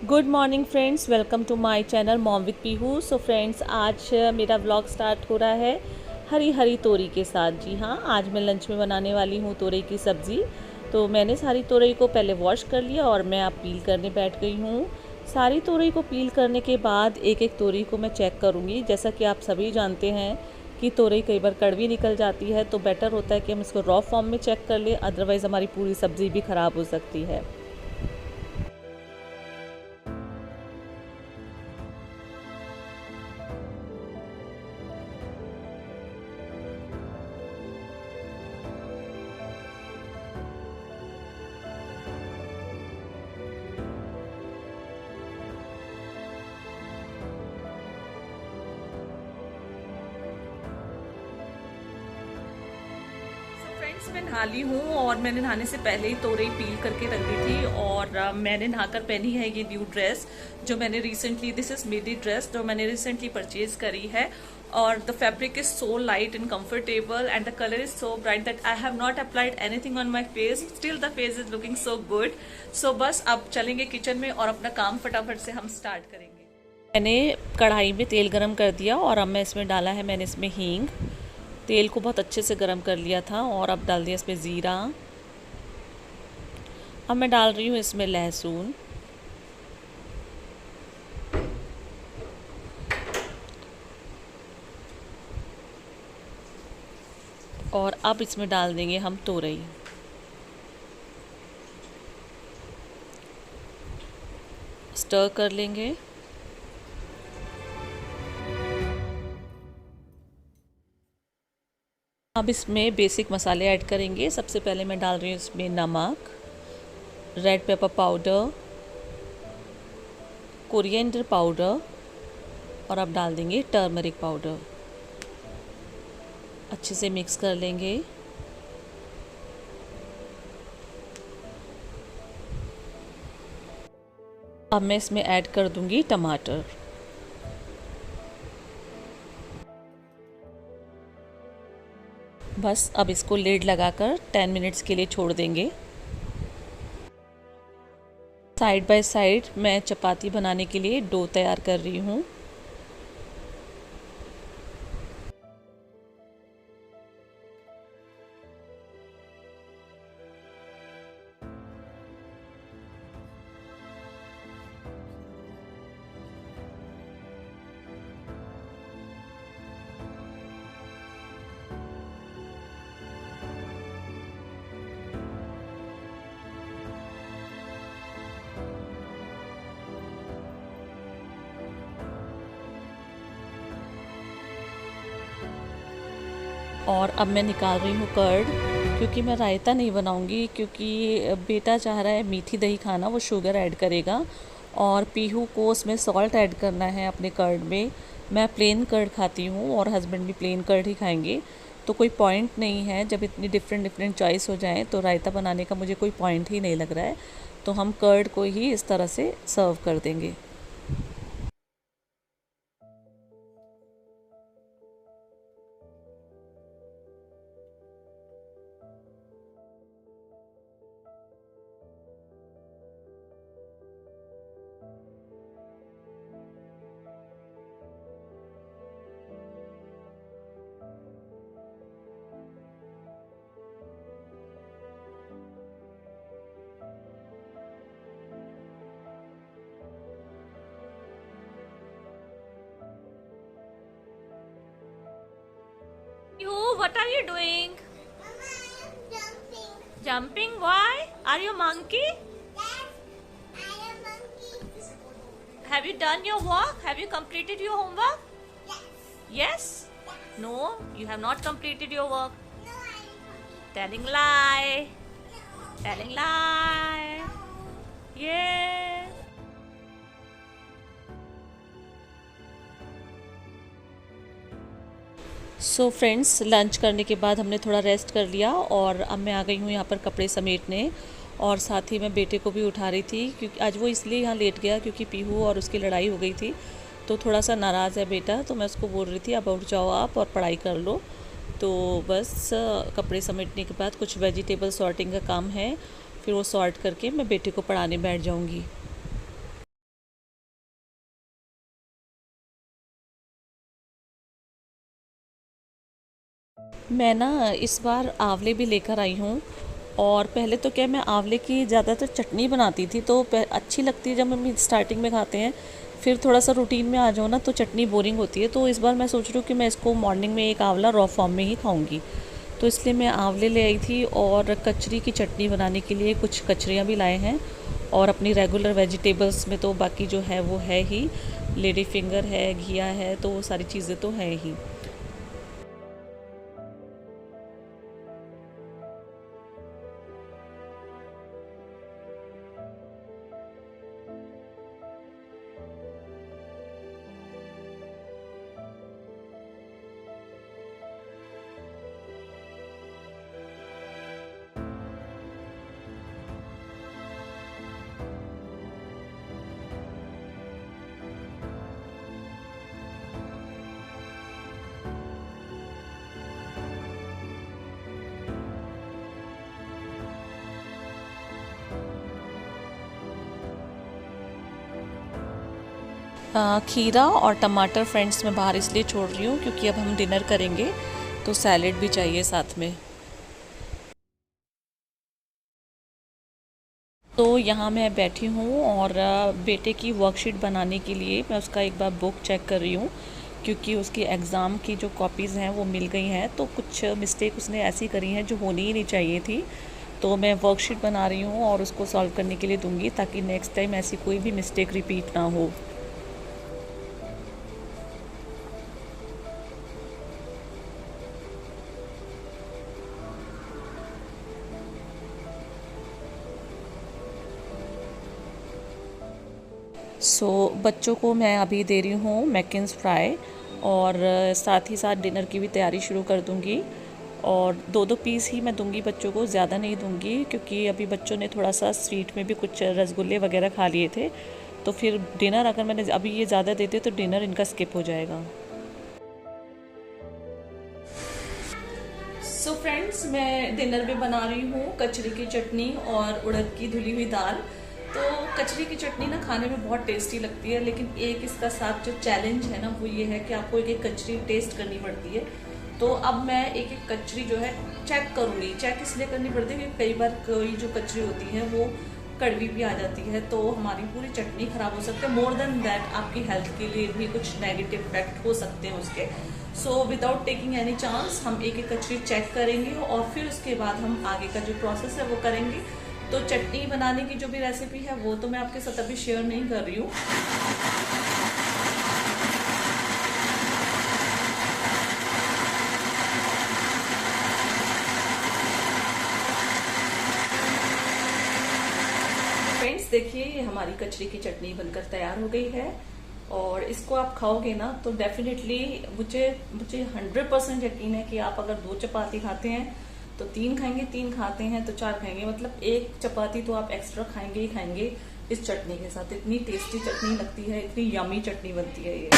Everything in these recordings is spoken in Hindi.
Good morning friends, welcome to my channel mom with Pihu. So friends, आज मेरा व्लॉग स्टार्ट हो रहा है हरी हरी तोरी के साथ। जी हाँ, आज मैं लंच में बनाने वाली हूँ तोरई की सब्ज़ी। तो मैंने सारी तोरई को पहले वॉश कर लिया और मैं अब पील करने बैठ गई हूँ। सारी तोरई को पील करने के बाद एक एक तोरई को मैं चेक करूँगी। जैसा कि आप सभी जानते हैं कि तोरई कई बार कड़वी निकल जाती है, तो बेटर होता है कि हम इसको रॉ फॉर्म में चेक कर लें, अदरवाइज़ हमारी पूरी सब्ज़ी भी ख़राब हो सकती है। फ्रेंड्स, मैं नहा ली हूँ और मैंने नहाने से पहले ही तोरई पील करके रख दी थी। और मैंने नहाकर पहनी है ये न्यू ड्रेस जो मैंने रिसेंटली, दिस इज मेरी ड्रेस जो मैंने रिसेंटली परचेज करी है। और the fabric is so light and comfortable and the colour is so bright that I have not applied anything on my face, still the face is looking so good. So बस अब चलेंगे किचन में और अपना काम फटाफट से हम स्टार्ट करेंगे। मैंने कढ़ाई में तेल गरम कर दिया और अब मैं इसमें डाला है, मैंने इसमें हींग। तेल को बहुत अच्छे से गरम कर लिया था और अब डाल दिया इसमें ज़ीरा। अब मैं डाल रही हूँ इसमें लहसुन, और अब इसमें डाल देंगे हम तोरई। स्टर कर लेंगे। अब इसमें बेसिक मसाले ऐड करेंगे। सबसे पहले मैं डाल रही हूँ इसमें नमक, red pepper powder, coriander powder, और अब डाल देंगे टर्मरिक पाउडर। अच्छे से मिक्स कर लेंगे। अब मैं इसमें ऐड कर दूंगी टमाटर। बस अब इसको लिड लगाकर 10 मिनट्स के लिए छोड़ देंगे। साइड बाय साइड मैं चपाती बनाने के लिए डो तैयार कर रही हूँ। और अब मैं निकाल रही हूँ कर्ड, क्योंकि मैं रायता नहीं बनाऊँगी, क्योंकि बेटा चाह रहा है मीठी दही खाना, वो शुगर ऐड करेगा और पीहू को उसमें सॉल्ट ऐड करना है अपने कर्ड में। मैं प्लेन कर्ड खाती हूँ और हस्बैंड भी प्लेन कर्ड ही खाएंगे, तो कोई पॉइंट नहीं है। जब इतनी डिफरेंट डिफरेंट चॉइस हो जाए तो रायता बनाने का मुझे कोई पॉइंट ही नहीं लग रहा है, तो हम कर्ड को ही इस तरह से सर्व कर देंगे। You, what are you doing? Jumping. Jumping? Why? Are you a monkey? Yes, I am monkey. Have you done your work? Have you completed your homework? Yes. Yes? No, you have not completed your work. No, I am monkey. Telling lie. No. Telling lie. Yeah. So friends, lunch करने के बाद हमने थोड़ा रेस्ट कर लिया और अब मैं आ गई हूँ यहाँ पर कपड़े समेटने, और साथ ही मैं बेटे को भी उठा रही थी, क्योंकि आज वो इसलिए यहाँ लेट गया क्योंकि पीहू और उसकी लड़ाई हो गई थी, तो थोड़ा सा नाराज़ है बेटा। तो मैं उसको बोल रही थी अब उठ जाओ आप और पढ़ाई कर लो। तो बस कपड़े समेटने के बाद कुछ वेजिटेबल सॉर्टिंग का काम है, फिर वो सॉर्ट करके मैं बेटे को पढ़ाने बैठ जाऊँगी। मैं ना इस बार आंवले भी लेकर आई हूँ। और पहले तो क्या मैं आंवले की ज़्यादातर चटनी बनाती थी, तो अच्छी लगती है जब हम स्टार्टिंग में खाते हैं। फिर थोड़ा सा रूटीन में आ जाओ ना तो चटनी बोरिंग होती है। तो इस बार मैं सोच रही हूँ कि मैं इसको मॉर्निंग में एक आंवला रॉ फॉर्म में ही खाऊंगी। तो इसलिए मैं आंवले ले आई थी और कचरी की चटनी बनाने के लिए कुछ कचरियाँ भी लाए हैं। और अपनी रेगुलर वेजिटेबल्स में तो बाकी जो है वो है ही, लेडी फिंगर है, घिया है, तो वो सारी चीज़ें तो हैं ही। खीरा और टमाटर फ्रेंड्स मैं बाहर इसलिए छोड़ रही हूँ क्योंकि अब हम डिनर करेंगे, तो सैलेड भी चाहिए साथ में। तो यहाँ मैं बैठी हूँ और बेटे की वर्कशीट बनाने के लिए मैं उसका एक बार बुक चेक कर रही हूँ, क्योंकि उसकी एग्ज़ाम की जो कॉपीज़ हैं वो मिल गई हैं। तो कुछ मिस्टेक उसने ऐसी करी हैं जो होनी ही नहीं चाहिए थी। तो मैं वर्कशीट बना रही हूँ और उसको सॉल्व करने के लिए दूंगी, ताकि नेक्स्ट टाइम ऐसी कोई भी मिस्टेक रिपीट ना हो। बच्चों को मैं अभी दे रही हूँ मैकिन्स फ्राई, और साथ ही साथ डिनर की भी तैयारी शुरू कर दूँगी। और दो दो पीस ही मैं दूँगी बच्चों को, ज़्यादा नहीं दूँगी, क्योंकि अभी बच्चों ने थोड़ा सा स्वीट में भी कुछ रसगुल्ले वगैरह खा लिए थे। तो फिर डिनर अगर मैंने अभी ये ज़्यादा देते तो डिनर इनका स्किप हो जाएगा। फ्रेंड्स, मैं डिनर में बना रही हूँ कचरी की चटनी और उड़द की धुली हुई दाल। तो कचरी की चटनी ना खाने में बहुत टेस्टी लगती है, लेकिन एक इसका साथ जो चैलेंज है ना वो ये है कि आपको एक एक कचरी टेस्ट करनी पड़ती है। तो अब मैं एक एक कचरी जो है चेक करूँगी। चेक इसलिए करनी पड़ती है क्योंकि कई बार कोई जो कचरी होती है वो कड़वी भी आ जाती है, तो हमारी पूरी चटनी खराब हो सकती है। मोर देन दैट आपकी हेल्थ के लिए भी कुछ नेगेटिव इफेक्ट हो सकते हैं उसके। So without taking any chance हम एक एक कचरी चेक करेंगे और फिर उसके बाद हम आगे का जो प्रोसेस है वो करेंगे। तो चटनी बनाने की जो भी रेसिपी है वो तो मैं आपके साथ अभी शेयर नहीं कर रही हूँ। फ्रेंड्स देखिए, ये हमारी कचरी की चटनी बनकर तैयार हो गई है, और इसको आप खाओगे ना तो डेफिनेटली मुझे 100% यकीन है कि आप अगर 2 चपाती खाते हैं तो 3 खाएंगे, 3 खाते हैं तो 4 खाएंगे, मतलब 1 चपाती तो आप एक्स्ट्रा खाएंगे ही खाएंगे इस चटनी के साथ। इतनी टेस्टी चटनी लगती है, इतनी यमी चटनी बनती है ये।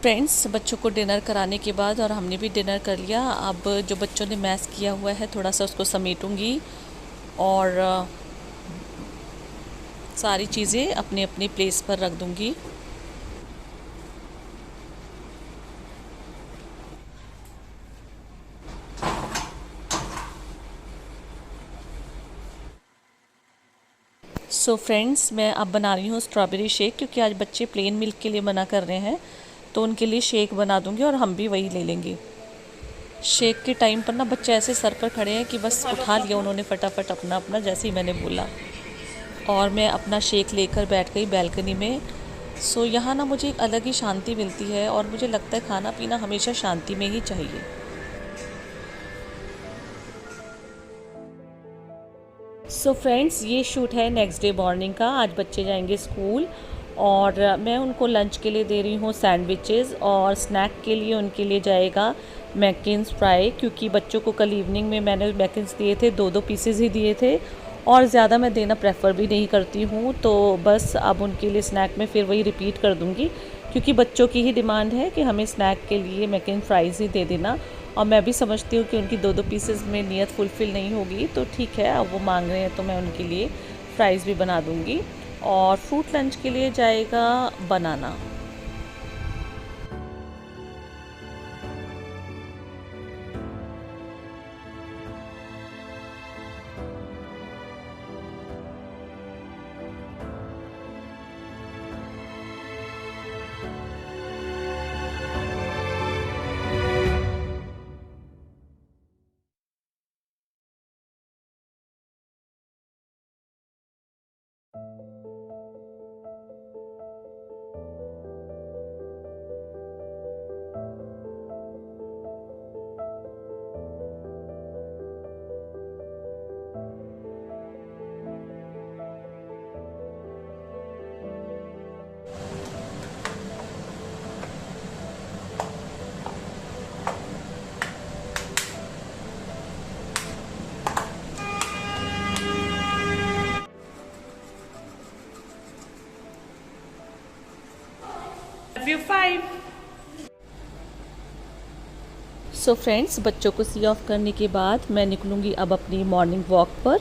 फ्रेंड्स, बच्चों को डिनर कराने के बाद और हमने भी डिनर कर लिया। अब जो बच्चों ने मैस किया हुआ है थोड़ा सा उसको समेटूंगी और सारी चीज़ें अपनी अपनी प्लेस पर रख दूंगी। फ्रेंड्स, मैं अब बना रही हूँ स्ट्रॉबेरी शेक, क्योंकि आज बच्चे प्लेन मिल्क के लिए मना कर रहे हैं, तो उनके लिए शेक बना दूंगी और हम भी वही ले लेंगे। शेक के टाइम पर ना बच्चे ऐसे सर पर खड़े हैं कि बस उठा लिया उन्होंने फटाफट अपना अपना, जैसे ही मैंने बोला। और मैं अपना शेक लेकर बैठ गई बैल्कनी में। यहाँ ना मुझे एक अलग ही शांति मिलती है, और मुझे लगता है खाना पीना हमेशा शांति में ही चाहिए। फ्रेंड्स, ये शूट है नेक्स्ट डे मॉर्निंग का। आज बच्चे जाएंगे स्कूल और मैं उनको लंच के लिए दे रही हूँ सैंडविचेस, और स्नैक के लिए उनके लिए जाएगा मैकिन्स फ्राई, क्योंकि बच्चों को कल इवनिंग में मैंने मैकिन्स दिए थे, 2-2 पीसेस ही दिए थे, और ज़्यादा मैं देना प्रेफर भी नहीं करती हूँ। तो बस अब उनके लिए स्नैक में फिर वही रिपीट कर दूँगी, क्योंकि बच्चों की ही डिमांड है कि हमें स्नैक के लिए मैकिन फ्राइज़ ही दे देना। और मैं भी समझती हूँ कि उनकी 2-2 पीसेस में नीयत फुलफ़िल नहीं होगी, तो ठीक है, अब वो मांग रहे हैं तो मैं उनके लिए फ्राइज़ भी बना दूँगी। और फ्रूट लंच के लिए जाएगा बनाना। सो फ्रेंड्स, बच्चों को सी ऑफ करने के बाद मैं निकलूँगी अब अपनी मॉर्निंग वॉक पर,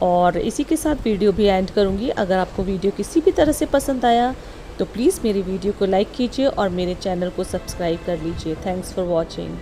और इसी के साथ वीडियो भी एंड करूँगी। अगर आपको वीडियो किसी भी तरह से पसंद आया तो प्लीज़ मेरी वीडियो को लाइक कीजिए और मेरे चैनल को सब्सक्राइब कर लीजिए। Thanks for watching.